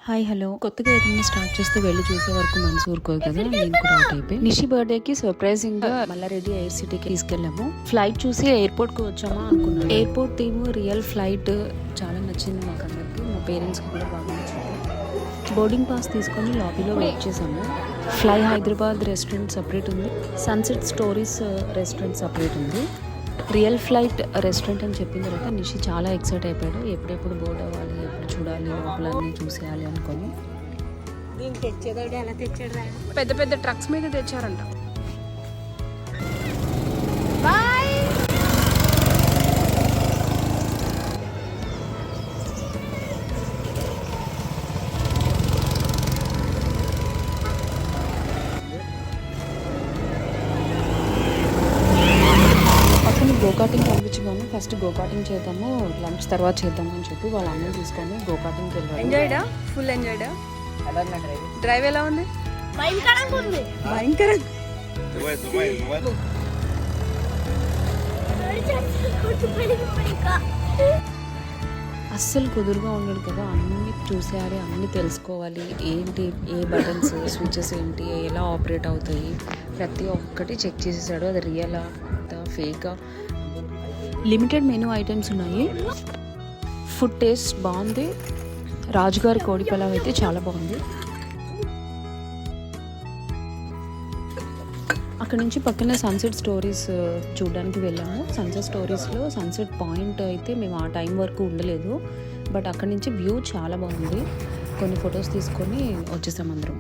Hi hello కొత్తగా ఏదైనా start చేస్తే వెళ్ళి చూసే వరకు మనసు ఊరుకోదు కదా. నేను కూడా అవుట్ అయిపోయి నిషి బర్త్డేకి సర్ప్రైజింగ్ గా మల్లారెడ్డి ఎయిర్ సిటీకి తీసుకెళ్ళాము. ఫ్లైట్ చూసి ఎయిర్పోర్ట్ కు వచ్చామా అనుకున్నాను. ఎయిర్పోర్ట్ థీమ్ రియల్ ఫ్లైట్ చాలా నచ్చింది మాకు అందరికి, మా పేరెంట్స్ కి కూడా బాగా నచ్చింది. బోర్డింగ్ పాస్ తీసుకొని లాబీలో వెయిట్ చేసాము. ఫ్లై హైదరాబాద్ రెస్టారెంట్ సపరేట్ ఉంది, సన్సెట్ స్టోరీస్ రెస్టారెంట్ సపరేట్ ఉంది. రియల్ ఫ్లైట్ రెస్టారెంట్ అని చెప్పిన తర్వాత నిషి చాలా ఎక్సైట్ అయిపోయాడు. ఎప్పుడెప్పుడు బోర్డ్ అవ్వాలి, ఎప్పుడు చూడాలి, లోపలన్నీ చూసేయాలి అనుకొని. పెద్ద పెద్ద ట్రక్స్ మీద తెచ్చారంట. గోకాటింగ్ పంపించగాను ఫస్ట్ గోకాటింగ్ చేద్దాము, లంచ్ తర్వాత చేద్దాము అని చెప్పి వాళ్ళ అన్నం తీసుకొని గోకాటింగ్కి వెళ్ళారు. ఎంజాయ్డా? ఫుల్ ఎంజాయ్డా? డ్రైవ్ ఎలా ఉంది? భయంకరంగా. అస్సలు కుదురుగా ఉండడు కదా, అన్నీ చూసేయాలి, అన్నీ తెలుసుకోవాలి, ఏంటి ఏ బటన్స్ స్విచెస్ ఏంటి ఎలా ఆపరేట్ అవుతాయి ప్రతి ఒక్కటి చెక్ చేసేసాడు. అది రియలా ఫేకా. లిమిటెడ్ మెనూ ఐటమ్స్ ఉన్నాయి. ఫుడ్ టేస్ట్ బాగుంది. రాజుగారి కోడి పలావ్ అయితే చాలా బాగుంది. అక్కడ నుంచి పక్కన సన్సెట్ స్టోరీస్ చూడడానికి వెళ్ళాము. సన్సెట్ స్టోరీస్లో సన్సెట్ పాయింట్ అయితే మేము ఆ టైం వరకు ఉండలేదు, బట్ అక్కడ నుంచి వ్యూ చాలా బాగుంది. కొన్ని ఫొటోస్ తీసుకొని వచ్చేసాం అందరం.